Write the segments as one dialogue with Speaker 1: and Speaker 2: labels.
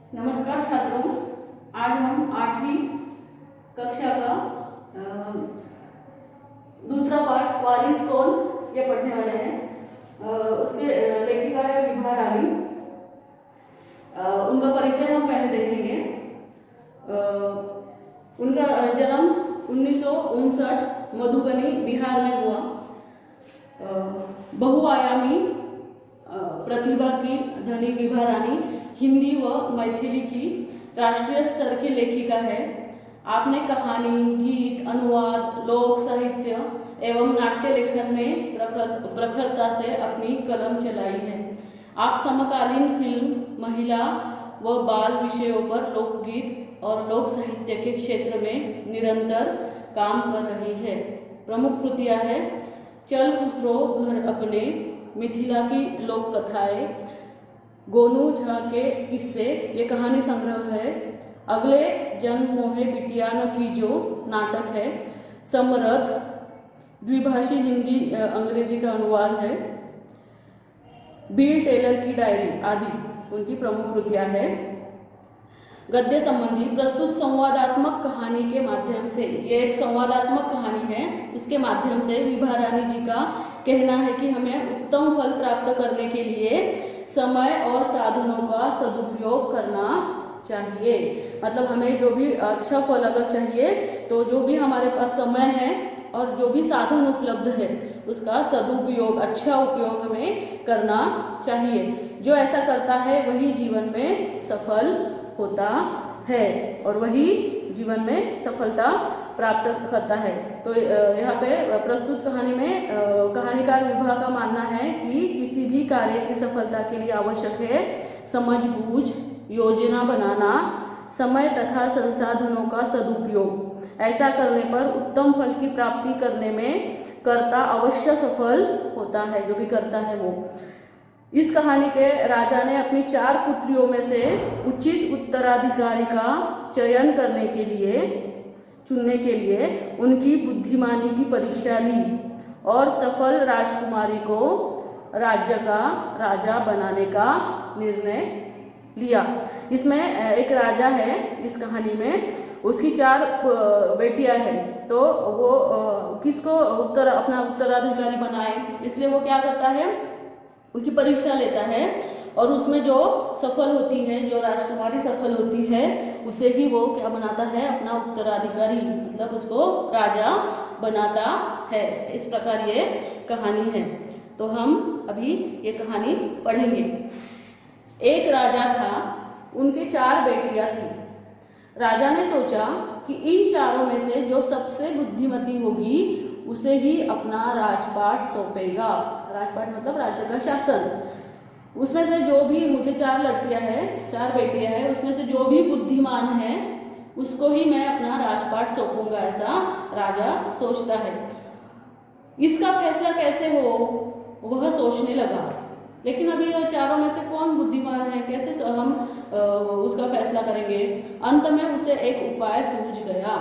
Speaker 1: नमस्कार छात्रों, आज हम 8वीं कक्षा का दूसरा पाठ वारिस कौन ये पढ़ने वाले हैं। उसके लेखिका है विभा रानी। उनका परिचय हम पहले देखेंगे। उनका जन्म 1959 मधुबनी बिहार में हुआ। बहुआयामी प्रतिभा की धनी विभा रानी हिंदी व मैथिली की राष्ट्रीय स्तर की लेखिका है। आपने कहानी, गीत, अनुवाद, लोक साहित्य एवं नाट्य लेखन में प्रखरता से अपनी कलम चलाई है। आप समकालीन फिल्म, महिला व बाल विषयों पर लोकगीत और लोक साहित्य के क्षेत्र में निरंतर काम कर रही है। प्रमुख कृतियाँ हैं चल खुसरो घर अपने, मिथिला की लोक कथाएं, गोनू झा के किस्से, ये कहानी संग्रह है। अगले जन्म मोहे बिटिया न कीजो नाटक है। समरथ द्विभाषी हिंदी अंग्रेजी का अनुवाद है। बिल टेलर की डायरी आदि उनकी प्रमुख कृतियाँ हैं। गद्य संबंधी प्रस्तुत संवादात्मक कहानी के माध्यम से, ये एक संवादात्मक कहानी है, उसके माध्यम से विभा रानी जी का कहना है कि हमें उत्तम फल प्राप्त करने के लिए समय और साधनों का सदुपयोग करना चाहिए। मतलब हमें जो भी अच्छा फल अगर चाहिए तो जो भी हमारे पास समय है और जो भी साधन उपलब्ध है उसका सदुपयोग, अच्छा उपयोग हमें करना चाहिए। जो ऐसा करता है वही जीवन में सफल होता है और वही जीवन में सफलता प्राप्त करता है। तो यहाँ पे प्रस्तुत कहानी में कहानीकार विभा का मानना है कि किसी भी कार्य की सफलता के लिए आवश्यक है समझबूझ, योजना बनाना, समय तथा संसाधनों का सदुपयोग। ऐसा करने पर उत्तम फल की प्राप्ति करने में कर्ता अवश्य सफल होता है, जो भी करता है वो। इस कहानी के राजा ने अपनी 4 पुत्रियों में से उचित उत्तराधिकारी का चयन करने के लिए, चुनने के लिए उनकी बुद्धिमानी की परीक्षा ली और सफल राजकुमारी को राज्य का राजा बनाने का निर्णय लिया। इसमें एक राजा है इस कहानी में, उसकी 4 बेटियां हैं, तो वो किसको अपना उत्तराधिकारी बनाए, इसलिए वो क्या करता है, उनकी परीक्षा लेता है और उसमें जो सफल होती है, जो राजकुमारी सफल होती है, उसे ही वो क्या बनाता है, अपना उत्तराधिकारी, मतलब उसको राजा बनाता है। इस प्रकार ये कहानी है। तो हम अभी ये कहानी पढ़ेंगे। एक राजा था, उनके 4 बेटियां थी। राजा ने सोचा कि इन चारों में से जो सबसे बुद्धिमती होगी उसे ही अपना राजपाट सौंपेगा। राजपाट मतलब राज्य का शासन। उसमें से जो भी, मुझे 4 लड़कियां हैं, 4 बेटियां हैं, उसमें से जो भी बुद्धिमान है उसको ही मैं अपना राजपाट सौंपूंगा, ऐसा राजा सोचता है। इसका फैसला कैसे हो वह सोचने लगा, लेकिन अभी यह चारों में से कौन बुद्धिमान है, कैसे हम उसका फैसला करेंगे। अंत में उसे एक उपाय सूझ गया।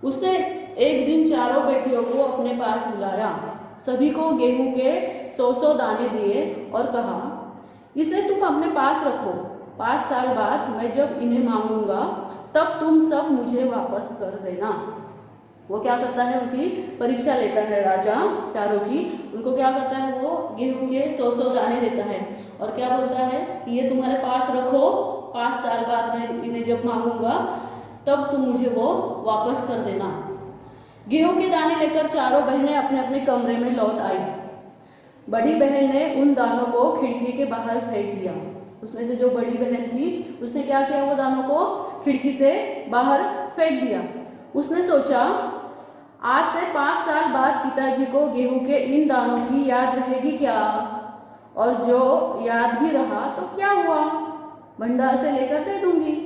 Speaker 1: उसने एक दिन चारों बेटियों को अपने पास बुलाया, सभी को गेहूं के 100 दाने दिए और कहा, इसे तुम अपने पास रखो। 5 साल बाद मैं जब इन्हें मांगूंगा तब तुम सब मुझे वापस कर देना। वो क्या करता है, उनकी परीक्षा लेता है राजा चारों की। उनको क्या करता है, वो गेहूं के 100 दाने देता है और क्या बोलता है कि ये तुम्हारे पास रखो, 5 साल बाद मैं इन्हें जब मांगूंगा तब तुम मुझे वो वापस कर देना। गेहूं के दाने लेकर चारों बहनें अपने अपने कमरे में लौट आई। बड़ी बहन ने उन दानों को खिड़की के बाहर फेंक दिया। उसमें से जो बड़ी बहन थी उसने क्या किया, वो दानों को खिड़की से बाहर फेंक दिया। उसने सोचा, आज से 5 साल बाद पिताजी को गेहूं के इन दानों की याद रहेगी क्या, और जो याद भी रहा तो क्या हुआ, भंडार से लेकर दे दूंगी।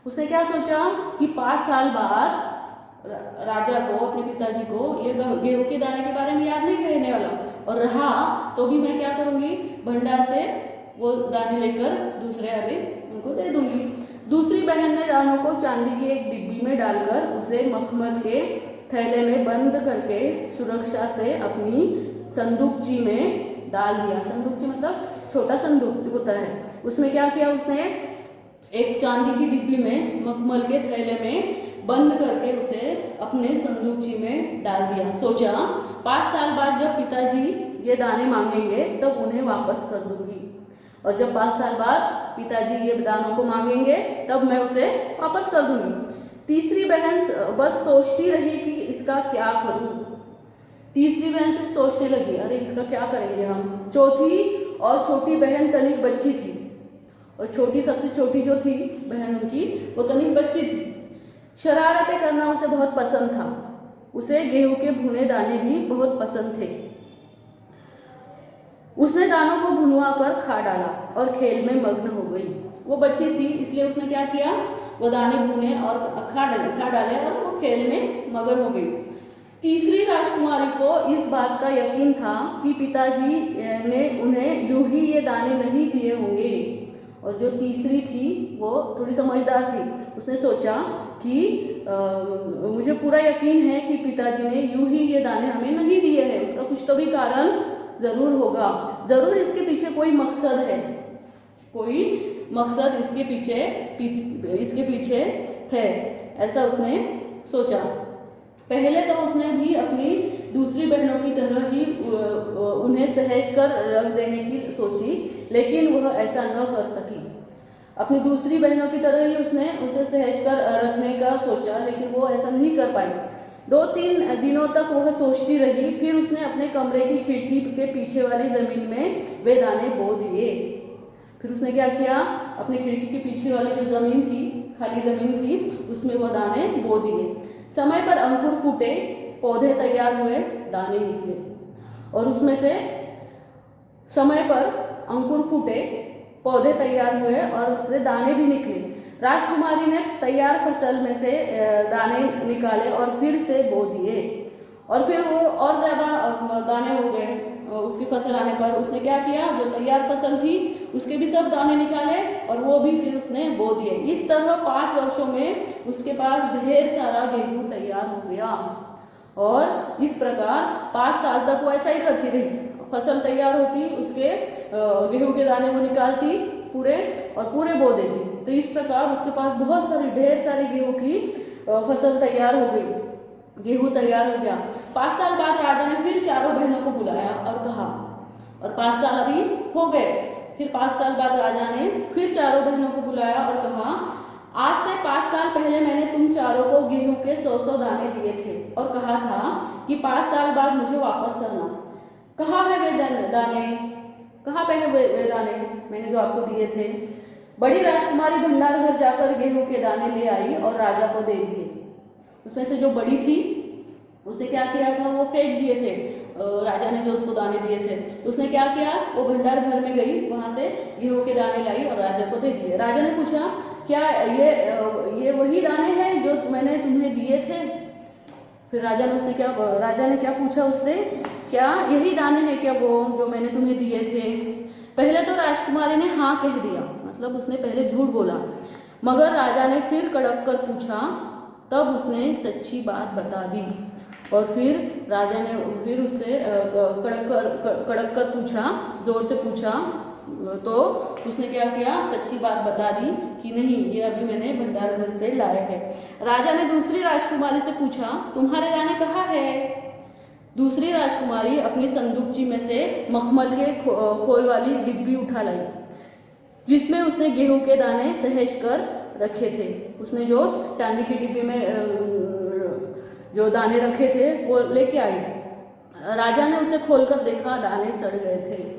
Speaker 1: उसने क्या सोचा कि 5 साल बाद राजा को, अपने पिताजी को ये गेहूं के दाने के बारे में याद नहीं रहने वाला, और रहा तो भी मैं क्या करूंगी, भंडार से वो दाने लेकर दूसरे वाले उनको दे दूंगी। दूसरी बहन ने दानों को चांदी की एक डिब्बी में डालकर उसे मखमल के थैले में बंद करके सुरक्षा से अपनी संदूकची में डाल दिया। संदूकची मतलब छोटा संदूक जो होता है, उसमें क्या किया उसने, एक चांदी की डिब्बी में मखमल के थैले में बंद करके उसे अपने संदूकची में डाल दिया। सोचा 5 साल बाद जब पिताजी ये दाने मांगेंगे तब उन्हें वापस कर दूंगी, और जब 5 साल बाद पिताजी ये दानों को मांगेंगे तब मैं उसे वापस कर दूंगी। तीसरी बहन बस सोचती रही कि इसका क्या करूं। तीसरी बहन सिर्फ सोचने लगी, अरे इसका क्या करेंगे हम। चौथी और छोटी बहन तनिक बच्ची थी, और छोटी सबसे छोटी जो थी बहन उनकी, वो तनिक बच्ची थी। शरारतें करना उसे बहुत पसंद था। उसे गेहूं के भुने दाने भी बहुत पसंद थे। उसने दानों को भुनवा कर खा डाला और खेल में मग्न हो गई। वो बच्ची थी इसलिए उसने क्या किया, वो दाने भुने और खा डाले और वो खेल में मगन हो गई। तीसरी राजकुमारी को इस बात का यकीन था कि पिताजी ने उन्हें यूं ही ये दाने नहीं दिए होंगे, और जो तीसरी थी वो थोड़ी समझदार थी। उसने सोचा कि मुझे पूरा यकीन है कि पिताजी ने यूं ही ये दाने हमें नहीं दिए हैं, उसका कुछ तो भी कारण जरूर होगा, जरूर इसके पीछे कोई मकसद है, कोई मकसद इसके पीछे है, ऐसा उसने सोचा। पहले तो उसने भी अपनी दूसरी बहनों की तरह ही उन्हें सहेज कर रख देने की सोची, लेकिन वह ऐसा न कर सकी। अपनी दूसरी बहनों की तरह ही उसने उसे सहेज कर रखने का सोचा, लेकिन वो ऐसा नहीं कर पाई। 2-3 दिनों तक वह सोचती रही, फिर उसने अपने कमरे की खिड़की के पीछे वाली जमीन में वे दाने बो दिए। फिर उसने क्या किया, अपनी खिड़की के पीछे वाली जो जमीन थी, खाली जमीन थी, उसमें वो दाने बो दिए। समय पर अंकुर फूटे, पौधे तैयार हुए, दाने निकले, और उसमें से समय पर अंकुर फूटे, पौधे तैयार हुए और उससे दाने भी निकले। राजकुमारी ने तैयार फसल में से दाने निकाले और फिर से बो दिए, और फिर वो और ज़्यादा दाने हो गए। उसकी फसल आने पर उसने क्या किया, जो तैयार फसल थी उसके भी सब दाने निकाले और वो भी फिर उसने बो दिए। इस तरह 5 वर्षों में उसके पास ढेर सारा गेहूं तैयार हो गया, और इस प्रकार 5 साल तक वो ऐसा ही करती रही। फसल तैयार होती, उसके गेहूं के दाने वो निकालती पूरे और पूरे बो देती। तो इस प्रकार उसके पास बहुत सारे ढेर सारे गेहूं की फसल तैयार हो गई, गेहूं तैयार हो गया। 5 साल बाद राजा ने फिर चारों बहनों को बुलाया और कहा, और 5 साल अभी हो गए। फिर 5 साल बाद राजा ने फिर चारों बहनों को बुलाया और कहा, आज से 5 साल पहले मैंने तुम चारों को गेहूं के 100 दाने दिए थे और कहा था कि 5 साल बाद मुझे वापस करना। कहाँ है वे दाने, कहाँ पे है वे दाने मैंने जो आपको दिए थे। बड़ी राजकुमारी भंडार घर जाकर गेहूं के दाने ले आई और राजा को दे दिए। उसमें से जो बड़ी थी उसने क्या किया था, वो फेंक दिए थे राजा ने जो उसको दाने दिए थे। तो उसने क्या किया, वो भंडार घर में गई, वहां से गेहूं के दाने लाई और राजा को दे दिए। राजा ने पूछा, क्या ये वही दाने हैं जो मैंने तुम्हें दिए थे। फिर राजा ने क्या पूछा उससे, क्या यही दाने हैं क्या वो जो मैंने तुम्हें दिए थे। पहले तो राजकुमारी ने हाँ कह दिया, मतलब उसने पहले झूठ बोला, मगर राजा ने फिर कड़क कर पूछा, तब उसने सच्ची बात बता दी। और फिर राजा ने फिर उससे कड़क कर पूछा, जोर से पूछा, तो उसने क्या किया, सच्ची बात बता दी कि नहीं, ये अभी मैंने भंडार घर से लाया है। राजा ने दूसरी राजकुमारी से पूछा, तुम्हारे दाने कहाँ है। दूसरी राजकुमारी अपनी संदूकची में से मखमल के खोल वाली डिब्बी उठा लाई, जिसमें उसने गेहूं के दाने सहेज कर रखे थे। उसने जो चांदी की डिब्बी में जो दाने रखे थे वो लेके आई। राजा ने उसे खोलकर देखा, दाने सड़ गए थे।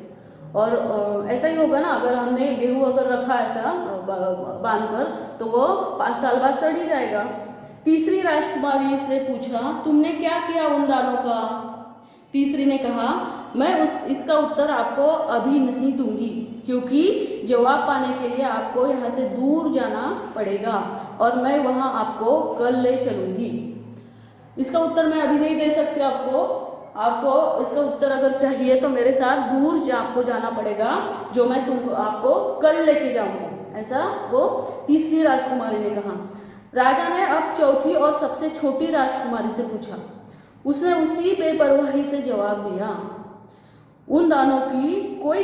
Speaker 1: और ऐसा ही होगा ना, अगर हमने गेहूं अगर रखा ऐसा बांध कर, तो वो 5 साल बाद सड़ ही जाएगा। तीसरी राजकुमारी से पूछा, तुमने क्या किया उन दानों का। तीसरी ने कहा, मैं इसका उत्तर आपको अभी नहीं दूंगी, क्योंकि जवाब पाने के लिए आपको यहाँ से दूर जाना पड़ेगा और मैं वहाँ आपको कल ले चलूंगी। इसका उत्तर मैं अभी नहीं दे सकती आपको इसका उत्तर अगर चाहिए तो मेरे साथ दूर आपको जाना पड़ेगा, जो मैं आपको कल लेके जाऊंगी, ऐसा वो तीसरी राजकुमारी ने कहा। राजा ने अब चौथी और सबसे छोटी राजकुमारी से पूछा। उसने उसी बेपरवाही से जवाब दिया, उन दानों की कोई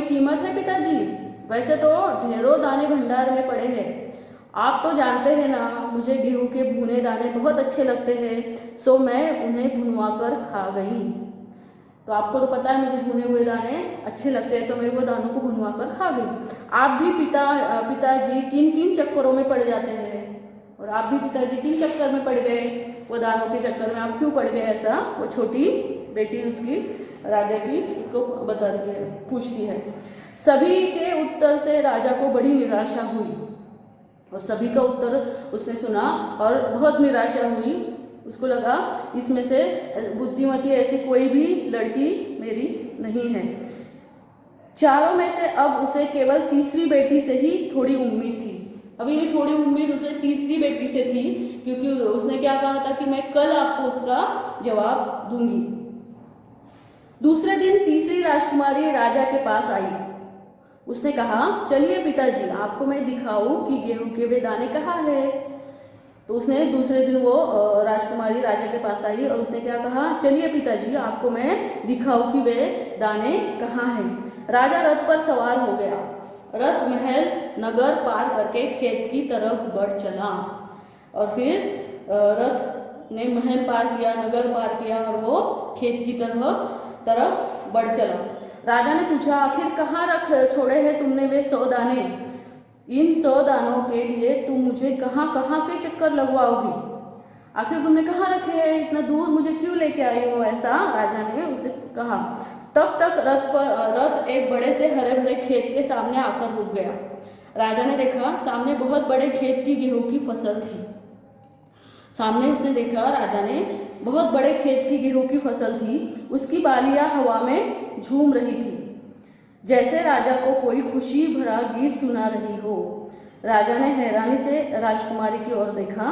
Speaker 1: कीमत है पिताजी। वैसे तो ढेरों दाने भंडार में पड़े हैं। आप तो जानते हैं ना, मुझे गेहूं के भुने दाने बहुत अच्छे लगते हैं, सो मैं उन्हें भुनवा कर खा गई। तो आपको तो पता है मुझे भुने हुए दाने अच्छे लगते हैं, तो मैं वो दानों को भुनवा कर खा गई। आप भी पिताजी किन किन चक्करों में पड़ जाते हैं, और आप भी पिताजी किन चक्कर में पड़ गए, वो दानों के चक्कर में आप क्यों पड़ गए, ऐसा वो छोटी बेटी उसकी राजा की उसको बताती है, पूछती है। सभी के उत्तर से राजा को बड़ी निराशा हुई, और सभी का उत्तर उसने सुना और बहुत निराशा हुई। उसको लगा इसमें से बुद्धिमती ऐसी कोई भी लड़की मेरी नहीं है। चारों में से अब उसे केवल तीसरी बेटी से ही थोड़ी उम्मीद थी। अभी भी थोड़ी उम्मीद उसे तीसरी बेटी से थी, क्योंकि उसने क्या कहा था कि मैं कल आपको उसका जवाब दूंगी। दूसरे दिन तीसरी राजकुमारी राजा के पास आई। उसने कहा, चलिए पिताजी, आपको मैं दिखाऊं कि गेहूं के वे दाने कहाँ है। तो उसने दूसरे दिन वो राजकुमारी राजा के पास आई और उसने क्या कहा, चलिए पिताजी, आपको मैं दिखाऊं कि वे दाने कहाँ हैं। राजा रथ पर सवार हो गया। रथ महल नगर पार करके खेत की तरफ बढ़ चला, और फिर रथ ने महल पार किया, नगर पार किया, और वो खेत की तरफ बढ़ चला। राजा ने पूछा, आखिर कहाँ रख छोड़े हैं तुमने वे 100 दाने? इन 100 दानों के लिए तुम मुझे कहाँ कहाँ के चक्कर लगवाओगी? आखिर तुमने कहाँ रखे हैं, इतना दूर मुझे क्यों लेके आई हो? ऐसा राजा ने उसे कहा। तब तक रथ एक बड़े से हरे भरे खेत के सामने आकर रुक गया। राजा ने देखा सामने बहुत बड़े खेत की गेहूं की फसल थी। सामने उसने देखा, राजा ने बहुत बड़े खेत की गेहूं की फसल थी। उसकी बालियां हवा में झूम रही थी, जैसे राजा को कोई खुशी भरा गीत सुना रही हो। राजा ने हैरानी से राजकुमारी की ओर देखा।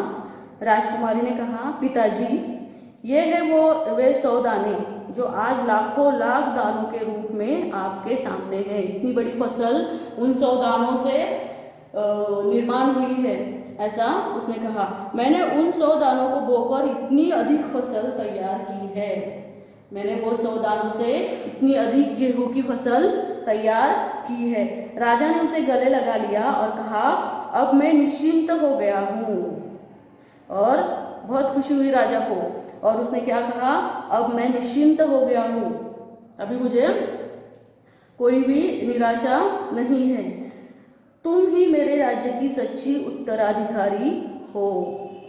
Speaker 1: राजकुमारी ने कहा, पिताजी, ये है वे 100 दाने जो आज लाखों लाख दानों के रूप में आपके सामने है। इतनी बड़ी फसल उन 100 दानों से निर्माण हुई है, ऐसा उसने कहा। मैंने उन 100 दानों को बोकर इतनी अधिक फसल तैयार की है। मैंने वो 100 दानों से इतनी अधिक गेहूं की फसल तैयार की है। राजा ने उसे गले लगा लिया और कहा, अब मैं निश्चिंत हो गया हूँ। और बहुत खुशी हुई राजा को, और उसने क्या कहा, अब मैं निश्चिंत हो गया हूँ, अभी मुझे कोई भी निराशा नहीं है। तुम ही मेरे राज्य की सच्ची उत्तराधिकारी हो,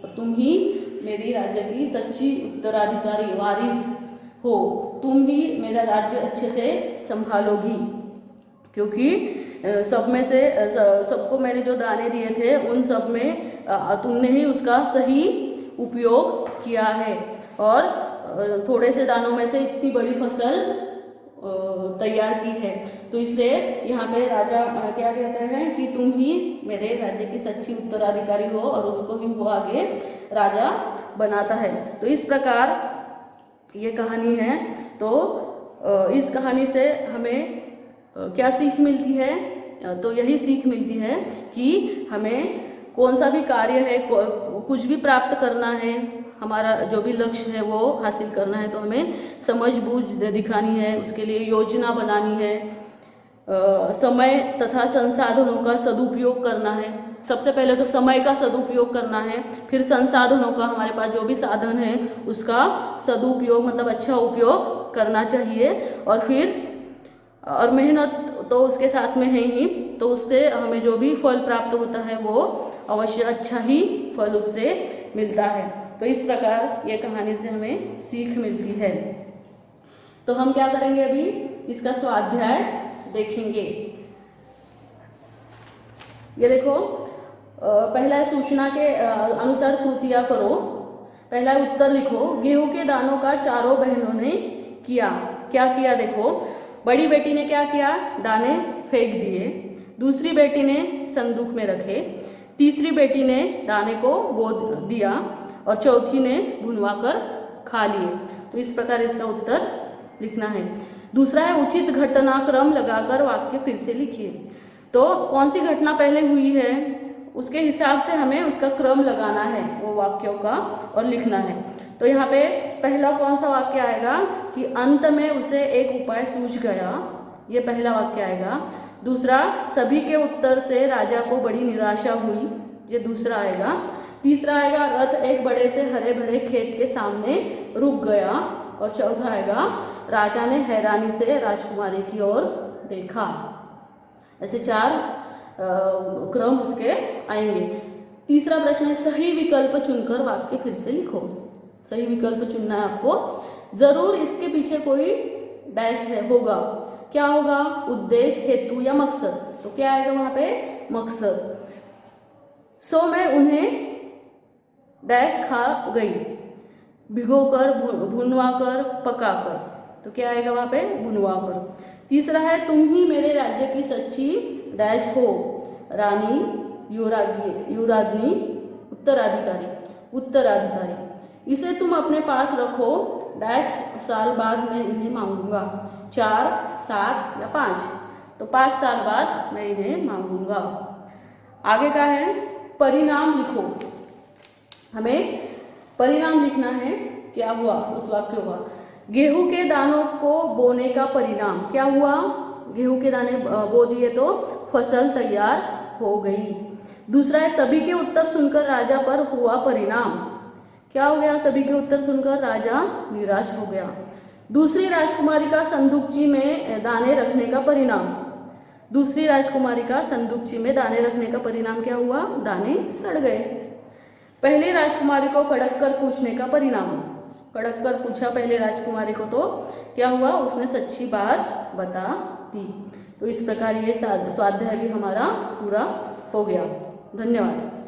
Speaker 1: और तुम ही मेरी राज्य की सच्ची उत्तराधिकारी वारिस हो। तुम ही मेरा राज्य अच्छे से संभालोगी, क्योंकि सब में से सबको मैंने जो दाने दिए थे उन सब में तुमने ही उसका सही उपयोग किया है, और थोड़े से दानों में से इतनी बड़ी फसल तैयार की है। तो इसलिए यहाँ पे राजा क्या कहते हैं कि तुम ही मेरे राज्य की सच्ची उत्तराधिकारी हो, और उसको ही वो आगे राजा बनाता है। तो इस प्रकार ये कहानी है। तो इस कहानी से हमें क्या सीख मिलती है? तो यही सीख मिलती है कि हमें कौन सा भी कार्य है, कुछ भी प्राप्त करना है, हमारा जो भी लक्ष्य है वो हासिल करना है, तो हमें समझ बूझ दिखानी है, उसके लिए योजना बनानी है, समय तथा संसाधनों का सदुपयोग करना है। सबसे पहले तो समय का सदुपयोग करना है, फिर संसाधनों का, हमारे पास जो भी साधन है उसका सदुपयोग मतलब अच्छा उपयोग करना चाहिए, और मेहनत तो उसके साथ में है ही, तो उससे हमें जो भी फल प्राप्त होता है वो अवश्य अच्छा ही फल उससे मिलता है। तो इस प्रकार ये कहानी से हमें सीख मिलती है। तो हम क्या करेंगे, अभी इसका स्वाध्याय देखेंगे। ये देखो, पहला सूचना के अनुसार कृतियाँ करो। पहला उत्तर लिखो, गेहूं के दानों का चारों बहनों ने क्या किया? देखो, बड़ी बेटी ने क्या किया, दाने फेंक दिए। दूसरी बेटी ने संदूक में रखे। तीसरी बेटी ने दाने को बो दिया, और चौथी ने भुनवा कर खा लिए। तो इस प्रकार इसका उत्तर लिखना है। दूसरा है, उचित घटनाक्रम लगाकर वाक्य फिर से लिखिए। तो कौन सी घटना पहले हुई है उसके हिसाब से हमें उसका क्रम लगाना है वो वाक्यों का, और लिखना है। तो यहाँ पे पहला कौन सा वाक्य आएगा कि अंत में उसे एक उपाय सूझ गया, ये पहला वाक्य आएगा। दूसरा, सभी के उत्तर से राजा को बड़ी निराशा हुई, ये दूसरा आएगा। तीसरा आएगा, रथ एक बड़े से हरे भरे खेत के सामने रुक गया। और चौथा आएगा, राजा ने हैरानी से राजकुमारी की ओर देखा। ऐसे 4 क्रम उसके आएंगे। तीसरा प्रश्न है, सही विकल्प चुनकर वाक्य फिर से लिखो। सही विकल्प चुनना है आपको। जरूर इसके पीछे कोई डैश है, होगा। क्या होगा? उद्देश्य, हेतु या मकसद। तो क्या आएगा वहां पे? मकसद। सो मैं उन्हें डैश खा गई, भिगोकर, भुनवाकर, पकाकर। तो क्या आएगा वहां पे? भुनवाकर। तीसरा है, तुम ही मेरे राज्य की सच्ची डैश हो, रानी, युवराज्ञी, उत्तराधिकारी, उत्तराधिकारी। इसे तुम अपने पास रखो, डैश साल बाद मैं इन्हें मांगूंगा। 4, 7 या 5। तो 5 साल बाद मैं इन्हें मांगूंगा। आगे का है, परिणाम लिखो। हमें परिणाम लिखना है। क्या हुआ उस वाक्य का? गेहूं के दानों को बोने का परिणाम क्या हुआ? गेहूं के दाने बो दिए तो फसल तैयार हो गई। दूसरा है, सभी के उत्तर सुनकर राजा पर हुआ परिणाम। क्या हो गया? सभी के उत्तर सुनकर राजा निराश हो गया। दूसरी राजकुमारी का संदूकची में दाने रखने का परिणाम। दूसरी राजकुमारी का संदूकची में दाने रखने का परिणाम क्या हुआ? दाने सड़ गए। पहली राजकुमारी को कड़क कर पूछने का परिणाम। कड़क कर पूछा पहले राजकुमारी को तो क्या हुआ? उसने सच्ची बात बता दी। तो इस प्रकार ये स्वाध्याय भी हमारा पूरा हो गया। धन्यवाद।